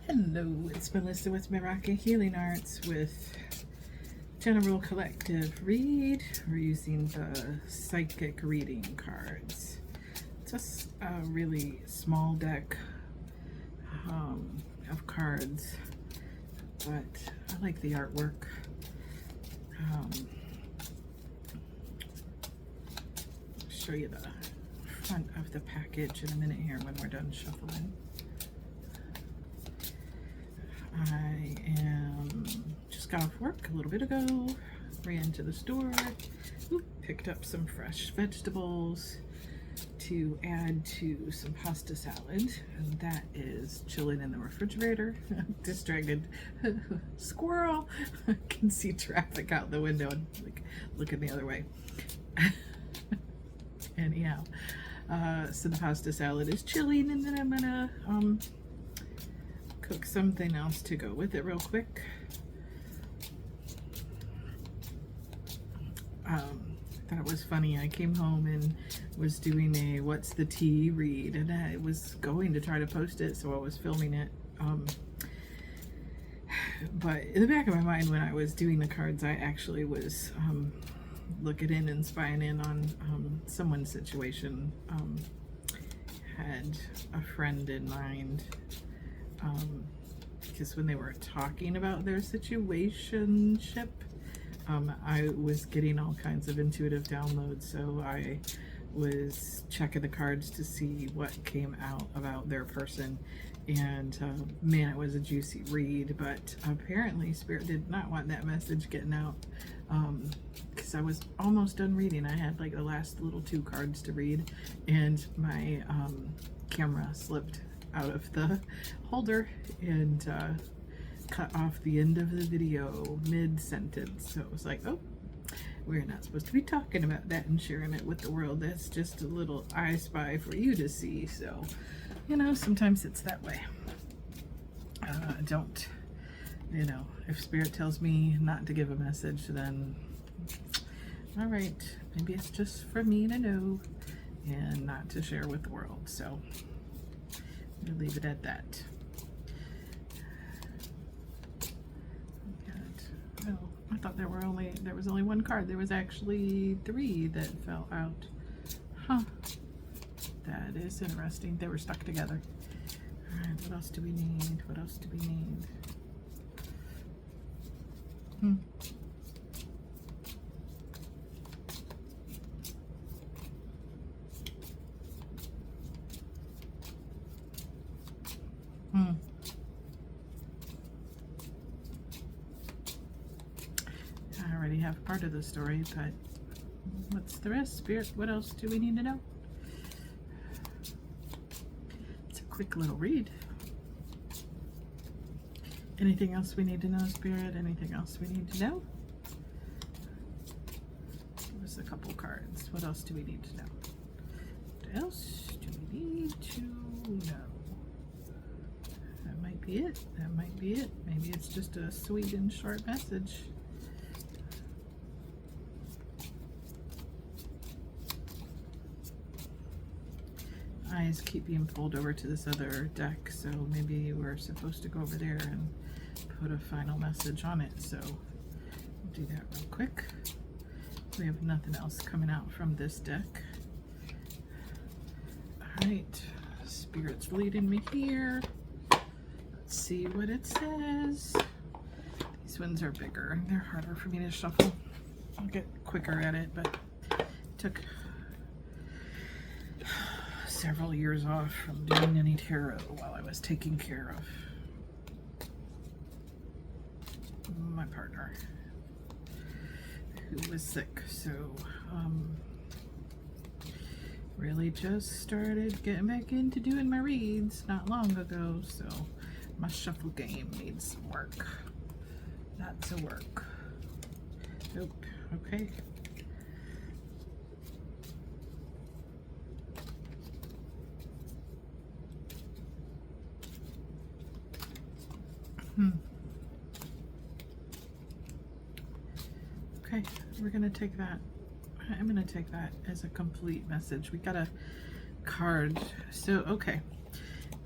Hello, it's Melissa with Meraki Healing Arts with General Collective Read. We're using the Psychic Reading cards. Just a really small deck of cards, but I like the artwork. I'll show you the front of the package in a minute here when we're done shuffling. I just got off work a little bit ago, ran to the store, picked up some fresh vegetables to add to some pasta salad, and that is chilling in the refrigerator. Distracted squirrel. I can see traffic out the window and like looking the other way. Anyhow, so the pasta salad is chilling, and then I'm gonna cook something else to go with it real quick. Thought it was funny. I came home and was doing a what's the tea read, and I was going to try to post it, so I was filming it. But in the back of my mind when I was doing the cards, I actually was looking in and spying in on someone's situation. Had a friend in mind. Because when they were talking about their situationship, I was getting all kinds of intuitive downloads, so I was checking the cards to see what came out about their person, and man, it was a juicy read, but apparently Spirit did not want that message getting out, because I was almost done reading. I had like the last little 2 cards to read, and my camera slipped out of the holder and cut off the end of the video mid-sentence. So it was like, oh, we're not supposed to be talking about that and sharing it with the world. That's just a little I spy for you to see. So, you know, sometimes it's that way. Don't, you know, if Spirit tells me not to give a message, then all right, maybe it's just for me to know and not to share with the world. So we'll leave it at that. Oh, I thought there was only 1 card. There was actually 3 that fell out. Huh. That is interesting. They were stuck together. Alright, what else do we need? What else do we need? I already have part of the story, but what's the rest? Spirit, what else do we need to know? It's a quick little read. Anything else we need to know, Spirit? Anything else we need to know? Give us a couple cards. What else do we need to know? What else do we need to know? That might be it. That might be it. Maybe it's just a sweet and short message. Eyes keep being pulled over to this other deck, so maybe we're supposed to go over there and put a final message on it. So we'll do that real quick. We have nothing else coming out from this deck. All right, Spirit's leading me here. Let's see what it says. These ones are bigger. They're harder for me to shuffle. I'll get quicker at it, but it took several years off from doing any tarot while I was taking care of my partner who was sick. So really just started getting back into doing my reads not long ago, so my shuffle game needs some work. Lots of work. Nope. Okay. Okay, we're gonna take that. I'm gonna take that as a complete message. We got a card. So, okay.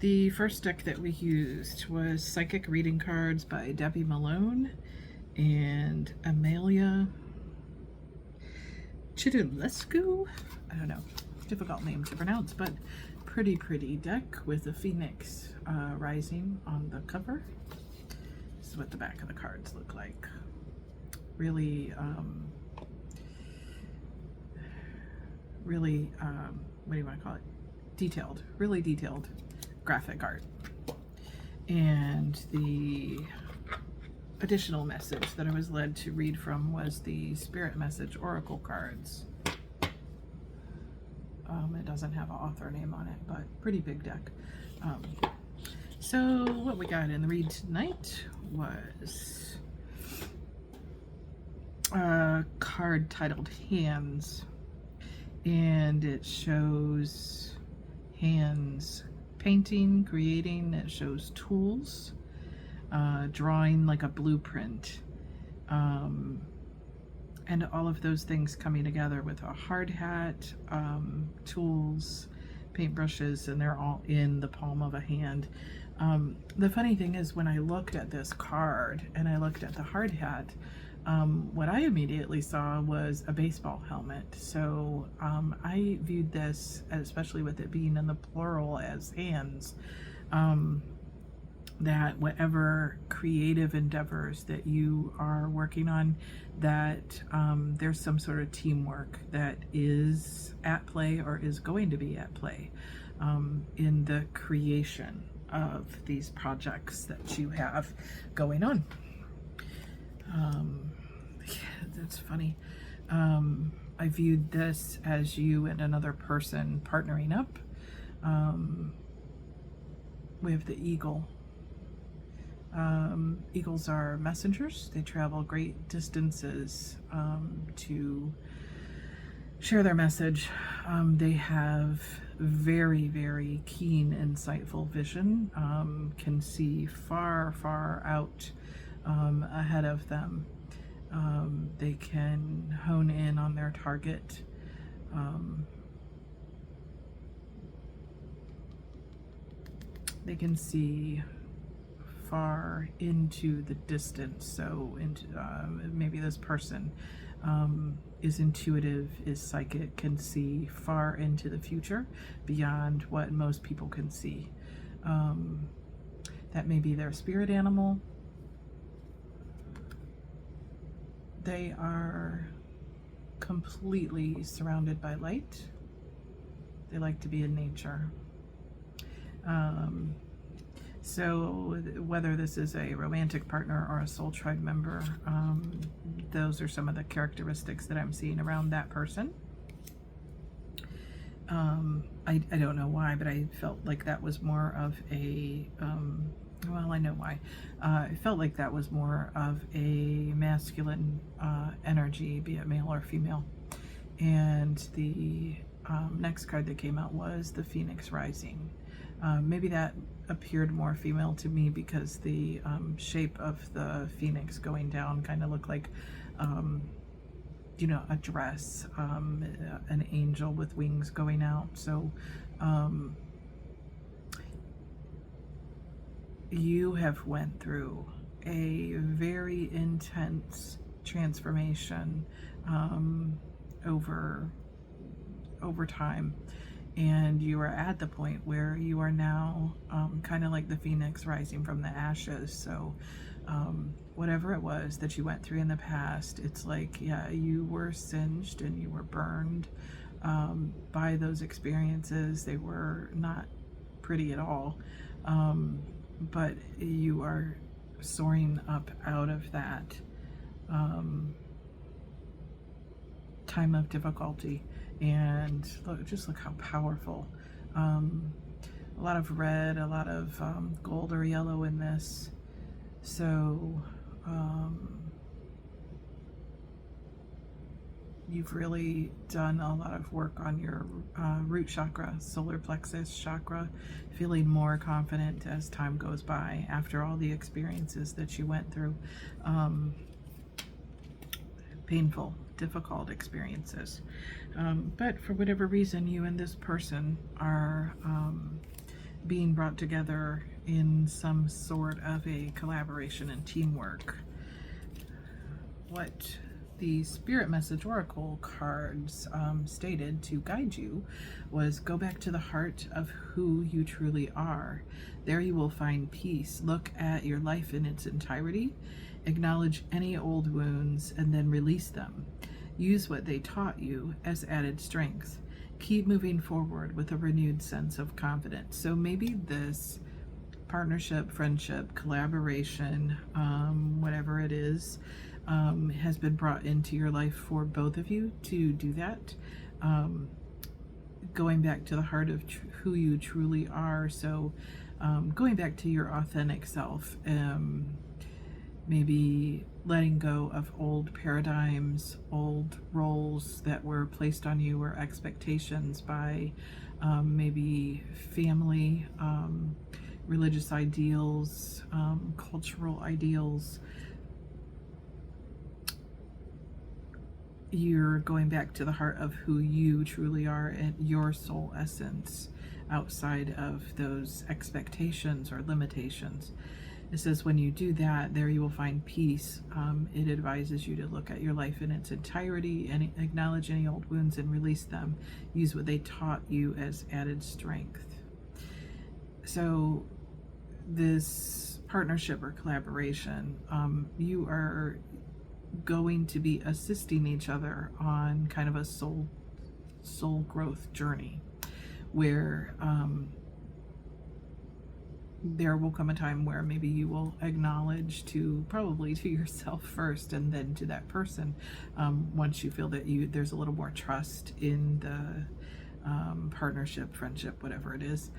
The first deck that we used was Psychic Reading Cards by Debbie Malone and Amelia Chidulescu. I don't know, difficult name to pronounce, but pretty deck with a phoenix rising on the cover. This is what the back of the cards look like. Really, what do you want to call it? Detailed, really detailed graphic art. And the additional message that I was led to read from was the Spirit Message Oracle cards. It doesn't have an author name on it, but pretty big deck. So what we got in the read tonight was a card titled Hands, and it shows hands painting, creating. It shows tools, drawing like a blueprint, and all of those things coming together with a hard hat, tools, paintbrushes, and they're all in the palm of a hand. The funny thing is, when I looked at this card and I looked at the hard hat, what I immediately saw was a baseball helmet. So I viewed this, especially with it being in the plural, as hands. That whatever creative endeavors that you are working on, that there's some sort of teamwork that is at play or is going to be at play in the creation of these projects that you have going on. Yeah, that's funny. I viewed this as you and another person partnering up. We have the eagle. Eagles are messengers. They travel great distances to share their message. They have very keen, insightful vision, can see far out ahead of them. They can hone in on their target. They can see far into the distance, so into maybe this person is intuitive, is psychic, can see far into the future beyond what most people can see. That may be their spirit animal. They are completely surrounded by light. They like to be in nature. So whether this is a romantic partner or a soul tribe member, those are some of the characteristics that I'm seeing around that person. I don't know why, but I felt like that was more of a, well, I know why. I felt like that was more of a masculine energy, be it male or female. And the next card that came out was the Phoenix Rising. Maybe that appeared more female to me because the shape of the phoenix going down kind of looked like, you know, a dress, an angel with wings going out. So you have went through a very intense transformation over time. And you are at the point where you are now kind of like the phoenix rising from the ashes. So whatever it was that you went through in the past, it's like, yeah, you were singed and you were burned by those experiences. They were not pretty at all. But you are soaring up out of that time of difficulty. And look, just look how powerful. A lot of red, a lot of gold or yellow in this. So you've really done a lot of work on your root chakra, solar plexus chakra, feeling more confident as time goes by after all the experiences that you went through. Painful, difficult experiences. But for whatever reason, you and this person are being brought together in some sort of a collaboration and teamwork. What the Spirit Message Oracle cards stated to guide you was, go back to the heart of who you truly are. There you will find peace. Look at your life in its entirety. Acknowledge any old wounds and then release them. Use what they taught you as added strength. Keep moving forward with a renewed sense of confidence. So maybe this partnership, friendship, collaboration, whatever it is, has been brought into your life for both of you to do that. Going back to the heart of who you truly are. So going back to your authentic self, maybe letting go of old paradigms, old roles that were placed on you, or expectations by maybe family, religious ideals, cultural ideals. You're going back to the heart of who you truly are and your soul essence outside of those expectations or limitations. It says when you do that, there you will find peace. It advises you to look at your life in its entirety and acknowledge any old wounds and release them. Use what they taught you as added strength. So this partnership or collaboration, you are going to be assisting each other on kind of a soul growth journey, where there will come a time where maybe you will acknowledge probably to yourself first and then to that person, once you feel that there's a little more trust in the partnership, friendship, whatever it is,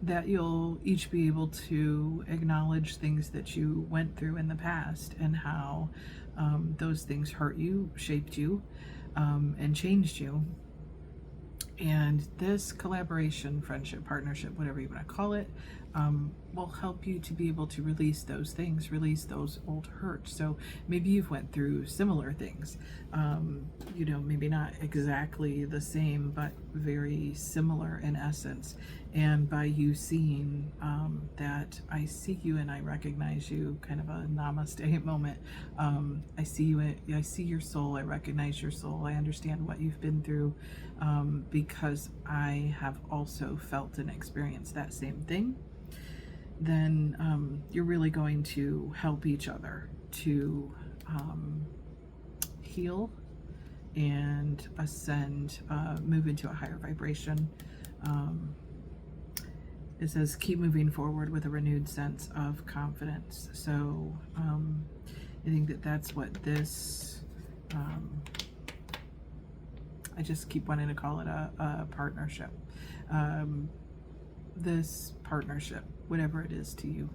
that you'll each be able to acknowledge things that you went through in the past and how those things hurt you, shaped you, and changed you. And this collaboration, friendship, partnership, whatever you want to call it, will help you to be able to release those things, release those old hurts. So maybe you've went through similar things, maybe not exactly the same, but very similar in essence. And by you seeing that I see you and I recognize you, kind of a namaste moment. I see you, I see your soul, I recognize your soul, I understand what you've been through, because I have also felt and experienced that same thing. Then you're really going to help each other to heal and ascend, move into a higher vibration. It says keep moving forward with a renewed sense of confidence. So I think that's what this, I just keep wanting to call it a partnership. This partnership, whatever it is to you,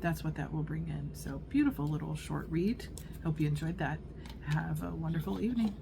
that's what that will bring in. So beautiful little short read. Hope you enjoyed that. Have a wonderful evening.